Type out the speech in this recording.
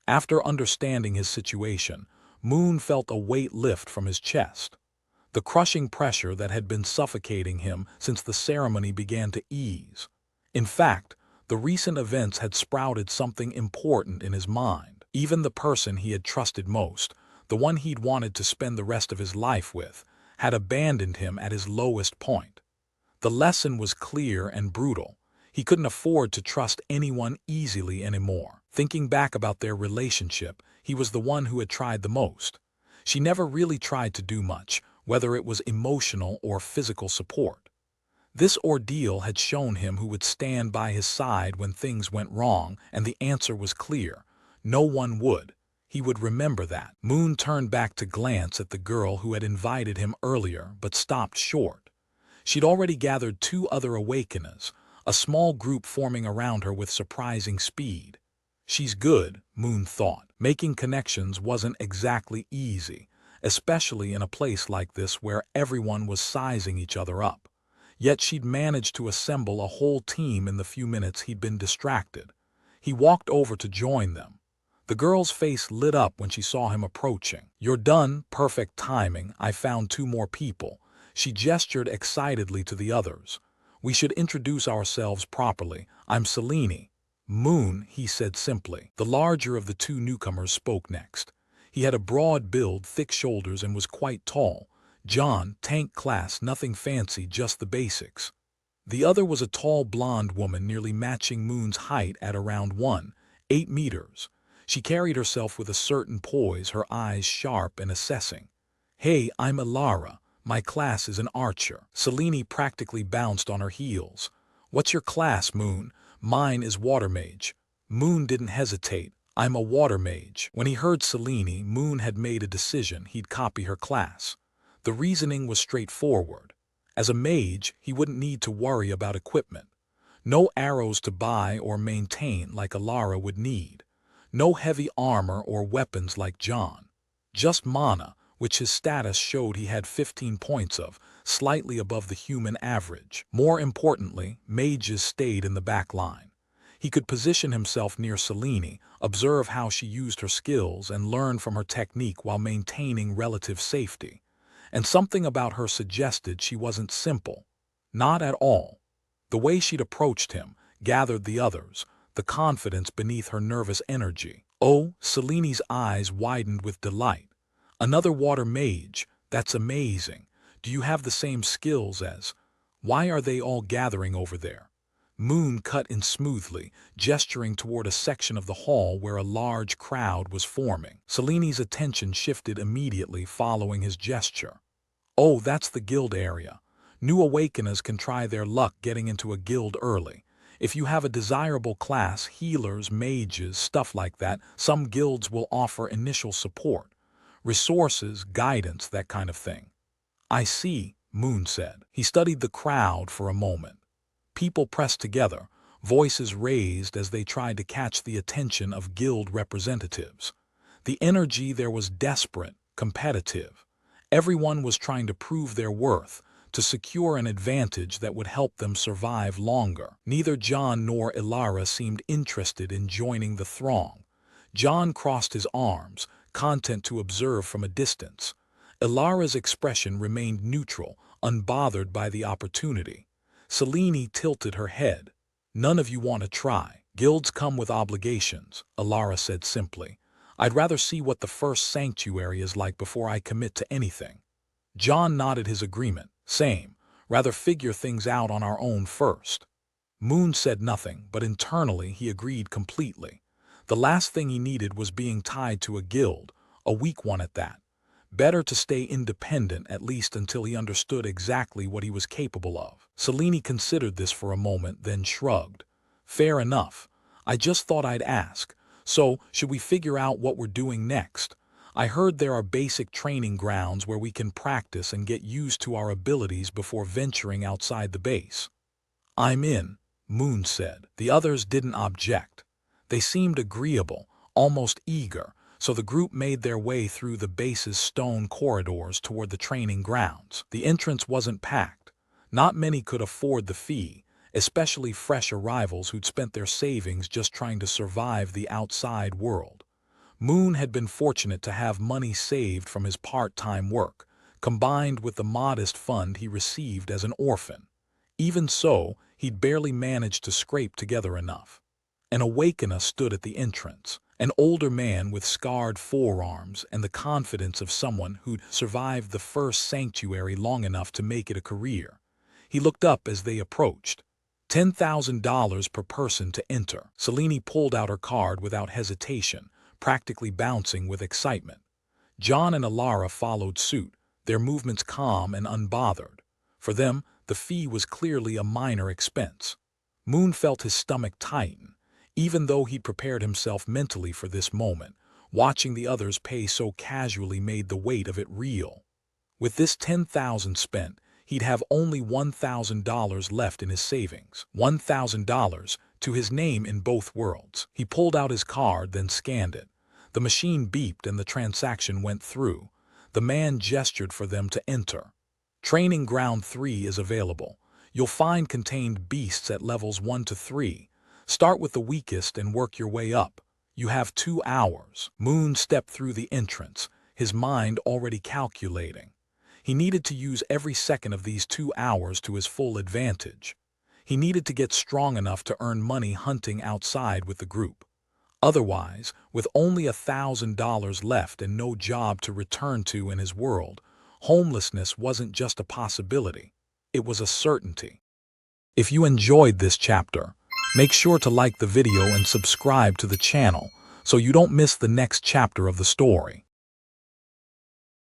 After understanding his situation, Moon felt a weight lift from his chest. The crushing pressure that had been suffocating him since the ceremony began to ease. In fact, the recent events had sprouted something important in his mind. Even the person he had trusted most, the one he'd wanted to spend the rest of his life with, had abandoned him at his lowest point. The lesson was clear and brutal. He couldn't afford to trust anyone easily anymore. Thinking back about their relationship, he was the one who had tried the most. She never really tried to do much, whether it was emotional or physical support. This ordeal had shown him who would stand by his side when things went wrong, and the answer was clear. No one would. He would remember that. Moon turned back to glance at the girl who had invited him earlier but stopped short. She'd already gathered two other awakeners, a small group forming around her with surprising speed. She's good, Moon thought. Making connections wasn't exactly easy, especially in a place like this where everyone was sizing each other up. Yet she'd managed to assemble a whole team in the few minutes he'd been distracted. He walked over to join them. The girl's face lit up when she saw him approaching. "You're done, perfect timing, I found two more people." She gestured excitedly to the others. "We should introduce ourselves properly. I'm Selene." "Moon," he said simply. The larger of the two newcomers spoke next. He had a broad build, thick shoulders, and was quite tall. "John, tank class, nothing fancy, just the basics." The other was a tall blonde woman nearly matching Moon's height at around 1.8 meters. She carried herself with a certain poise, her eyes sharp and assessing. "Hey, I'm Ilara. My class is an archer." Selene practically bounced on her heels. "What's your class, Moon?" "Mine is water mage." Moon didn't hesitate. "I'm a water mage." When he heard Selene, Moon had made a decision. He'd copy her class. The reasoning was straightforward. As a mage, he wouldn't need to worry about equipment. No arrows to buy or maintain like Ilara would need. No heavy armor or weapons like John. Just mana, which his status showed he had 15 points of, slightly above the human average. More importantly, mages stayed in the back line. He could position himself near Selene, observe how she used her skills, and learn from her technique while maintaining relative safety. And something about her suggested she wasn't simple. Not at all. The way she'd approached him, gathered the others, the confidence beneath her nervous energy. "Oh," Selene's eyes widened with delight. "Another water mage? That's amazing. Do you have the same skills as... Why are they all gathering over there?" Moon cut in smoothly, gesturing toward a section of the hall where a large crowd was forming. Selene's attention shifted immediately following his gesture. "Oh, that's the guild area. New awakeners can try their luck getting into a guild early. If you have a desirable class, healers, mages, stuff like that, some guilds will offer initial support. Resources, guidance, that kind of thing." "I see," Moon said. He studied the crowd for a moment. People pressed together, voices raised as they tried to catch the attention of guild representatives. The energy there was desperate, competitive. Everyone was trying to prove their worth, to secure an advantage that would help them survive longer. Neither John nor Ilara seemed interested in joining the throng. John crossed his arms, content to observe from a distance. Ilara's expression remained neutral, unbothered by the opportunity. Selene tilted her head. "None of you want to try. Guilds come with obligations," Ilara said simply. "I'd rather see what the first sanctuary is like before I commit to anything." John nodded his agreement. "Same. Rather figure things out on our own first." Moon said nothing, but internally he agreed completely. The last thing he needed was being tied to a guild, a weak one at that. Better to stay independent, at least until he understood exactly what he was capable of. Selene considered this for a moment, then shrugged. "Fair enough. I just thought I'd ask. So, should we figure out what we're doing next? I heard there are basic training grounds where we can practice and get used to our abilities before venturing outside the base." "I'm in," Moon said. The others didn't object. They seemed agreeable, almost eager, so the group made their way through the base's stone corridors toward the training grounds. The entrance wasn't packed. Not many could afford the fee, especially fresh arrivals who'd spent their savings just trying to survive the outside world. Moon had been fortunate to have money saved from his part-time work, combined with the modest fund he received as an orphan. Even so, he'd barely managed to scrape together enough. An awakener stood at the entrance, an older man with scarred forearms and the confidence of someone who'd survived the first sanctuary long enough to make it a career. He looked up as they approached. $10,000 per person to enter. Selene pulled out her card without hesitation, practically bouncing with excitement. John and Alara followed suit, their movements calm and unbothered. For them, the fee was clearly a minor expense. Moon felt his stomach tighten. Even though he'd prepared himself mentally for this moment, watching the others pay so casually made the weight of it real. With this $10,000 spent, he'd have only $1,000 left in his savings. $1,000 to his name in both worlds. He pulled out his card, then scanned it. The machine beeped and the transaction went through. The man gestured for them to enter. Training Ground 3 is available. You'll find contained beasts at levels 1 to 3. Start with the weakest and work your way up. You have 2 hours. Moon stepped through the entrance, his mind already calculating. He needed to use every second of these 2 hours to his full advantage. He needed to get strong enough to earn money hunting outside with the group. Otherwise, with only $1,000 left and no job to return to in his world, homelessness wasn't just a possibility, it was a certainty. If you enjoyed this chapter, make sure to like the video and subscribe to the channel so you don't miss the next chapter of the story.